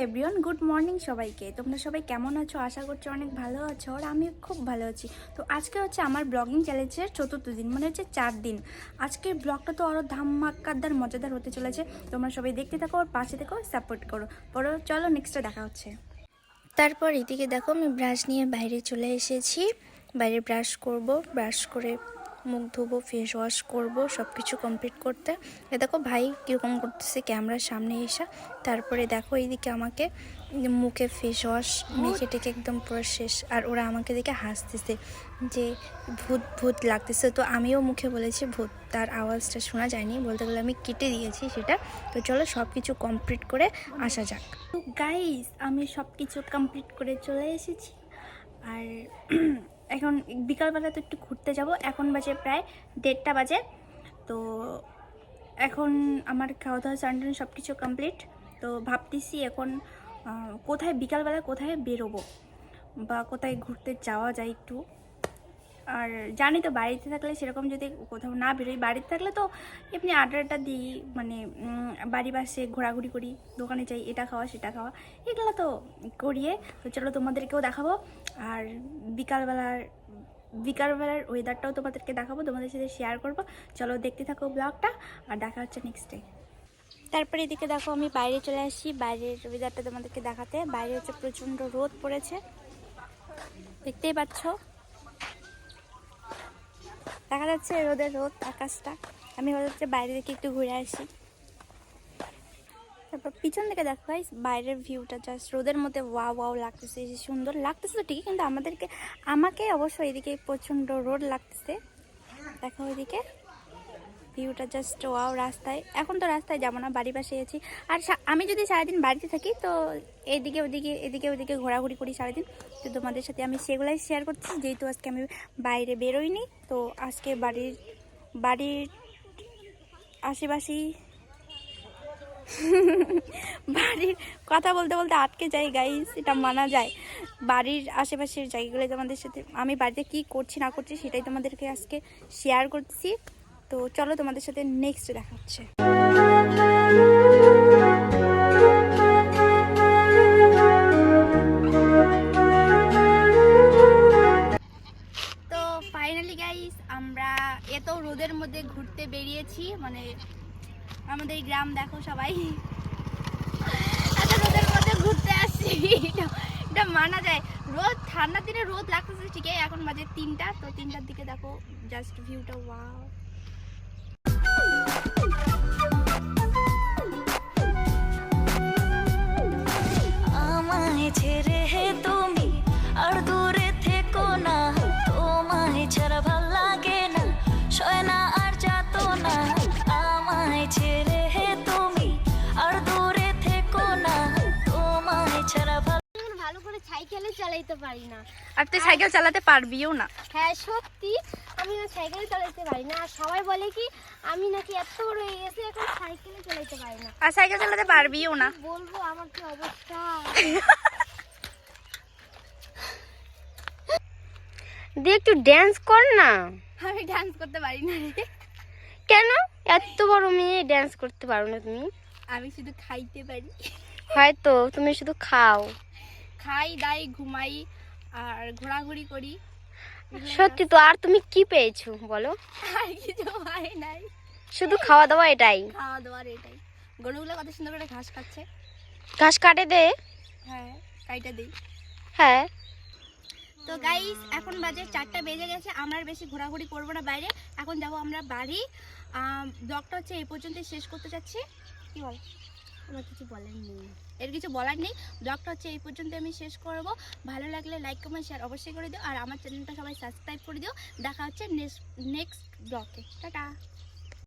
Everyone, good morning সবাইকে। তোমরা সবাই কেমন আছো? আশা করছি অনেক ভালো আছো, আর আমি খুব ভালো আছি। তো আজকে হচ্ছে আমার ব্লগিং চ্যালেঞ্জের চতুর্থ দিন, মানে হচ্ছে 4 দিন। আজকের ব্লগটা তো আরও ধামাকাদার মজাদার হতে চলেছে। তোমরা সবাই দেখতে থাকো, ওর পাশে থেকো, সাপোর্ট করো। পরে চলো নেক্সটটা দেখা হচ্ছে। তারপর এদিকে দেখো আমি ব্রাশ নিয়ে বাইরে চলে এসেছি। বাইরে ব্রাশ করব, ব্রাশ করে মুখ ধুবো, ফেস ওয়াশ করবো, সব কিছু কমপ্লিট করতে। এ দেখো ভাই কীরকম করতেছে ক্যামেরার সামনে এসে। তারপরে দেখো এইদিকে আমাকে মুখে ফেস ওয়াশ মেখে টেকে একদম পুরো শেষ, আর ওরা আমাকে দেখে হাসতেছে যে ভূত ভূত লাগতেছে। তো আমিও মুখে বলেছি ভূত, তার আওয়াজটা শোনা যায়নি, বলতে গেলে আমি কেটে দিয়েছি সেটা। তো চলো সব কিছু কমপ্লিট করে আসা যাক। তো গাইস, আমি সব কিছু কমপ্লিট করে চলে এসেছি। আর এখন বিকালবেলা তো একটু ঘুরতে যাব। এখন বাজে প্রায় 1:30 বাজে। তো এখন আমার খাওয়া দাওয়া চান সব কিছু কমপ্লিট। তো ভাবতেছি এখন কোথায় বিকালবেলা কোথায় বেরোবো বা কোথায় ঘুরতে যাওয়া যায় একটু। আর জানি তো বাড়িতে থাকলে সেরকম যদি কোথাও না বেরোই, বাড়িতে থাকলে তো এমনি আড্ডাটা দিই, মানে বাড়ি বাসে ঘোরাঘুরি করি, দোকানে যাই, এটা খাওয়া সেটা খাওয়া, এগুলো তো করিয়ে। তো চলো তোমাদেরকেও দেখাবো। আর বিকালবেলার ওয়েদারটাও তোমাদেরকে দেখাবো, তোমাদের সাথে শেয়ার করবো। চলো দেখতে থাকো ব্লগটা, আর দেখা হচ্ছে নেক্সট ডে। তারপরে এদিকে দেখো আমি বাইরে চলে আসি, বাইরের ওয়েদারটা তোমাদেরকে দেখাতে। বাইরে হচ্ছে প্রচণ্ড রোদ পড়েছে, দেখতেই পাচ্ছ, দেখা যাচ্ছে রোদের রোদ আকাশটা। আমি ভাবছি বাইরে থেকে একটু ঘুরে আসি। তারপর পিছন থেকে দেখো গাইস বাইরের ভিউটা জাস্ট রোদের মধ্যে ওয়াও ওয়াও লাগতেছে, সুন্দর লাগতেছে তো ঠিকই, কিন্তু আমাকে অবশ্যই এদিকে প্রচণ্ড রোদ লাগতেছে। দেখো ওইদিকে ভিউটা জাস্ট ওয়াও। রাস্তায় এখন তো রাস্তায় যাবো না, বাড়ি পাশে আছি। আর আমি যদি সারাদিন বাড়িতে থাকি তো এদিকে ওদিকে ঘোরাঘুরি করি সারাদিন। তো তোমাদের সাথে আমি সেগুলাই শেয়ার করছি, যেহেতু আজকে আমি বাইরে বেরোইনি। তো আজকে বাড়ির আশেপাশে বাড়ির কথা বলতে বলতে আটকে যাই গাইস, এটা মানা যায়। বাড়ির আশেপাশের জায়গাগুলো তোমাদের সাথে আমি বাড়িতে কি করছি না করছি সেটাই তোমাদেরকে আজকে শেয়ার করছি। তো চলো তোমাদের সাথে নেক্সট দেখা হচ্ছে। তো ফাইনালি গাইস আমরা এত রোদের মধ্যে ঘুরতে বেরিয়েছি, মানে আমাদের গ্রাম দেখো সবাই, এত রোদের মধ্যে ঘুরতে আসছি, এটা মানা যায়। রোদ ঠান্ডার দিনে রোদ লাগতেছে ঠিকই। এখন বাজে 3টা, তো 3টার দিকে দেখো জাস্ট ভিউটা ওয়াও। আমায় ছেড়ে তুমি আর দূরে থেকো না, তোমায় ছাড়া ভাল লাগে না, সয় না আর যাতো না। আমায় ছেড়ে তুমি আর দূরে থেকো না, তোমায় ছাড়া ভালো করে সাইকেলে চালাইতে পারি না। আর তুই সাইকেল চালাতে পারবিও না। হ্যাঁ সত্যি, আমি না সাইকেলে চালাতে পারি না। আর সবাই বলে কি আমি নাকি এত বড় হয়ে গেছি এখন সাইকেলে চালাতে পারি না। আর সাইকেল চালাতে পারবিও না। বলবো আমার কি অবস্থা। দিয়ে একটু ড্যান্স কর না। আমি ডান্স করতে পারি না রে। কেন? এত বড় মেয়ে ড্যান্স করতে পারো না তুমি? আমি শুধু খাইতে পারি। হয়তো তুমি শুধু খাও। খাই দাই ঘুমাই আর ঘোরাঘুরি করি। সত্যি তো? আর তুমি কি পেয়েছো বলো? আর কিছু হয় নাই, শুধু খাওয়া দাওয়া এটাই? খাওয়া দাওয়ার এটাই। গরুগুলো কত সুন্দর করে ঘাস খাচ্ছে। ঘাস কাটে দে। হ্যাঁ কাইটা দিই। হ্যাঁ। তো গাইস এখন বাজে 4টা বেজে গেছে। আমরা আর বেশি ঘোরাঘুরি করবো না বাইরে, এখন যাব আমরা বাড়ি। ব্লগটা হচ্ছে এই পর্যন্তই শেষ করতে চাচ্ছি। কি বল? আমার কিছু বলার নেই, এর কিছু বলার নেই। ব্লগটা হচ্ছে এই পর্যন্ত আমি শেষ করব। ভালো লাগলে লাইক কমেন্ট শেয়ার অবশ্যই করে দিও, আর আমার চ্যানেলটা সবাই সাবস্ক্রাইব করে দিও। দেখা হচ্ছে নেক্সট ব্লগে। টাটা।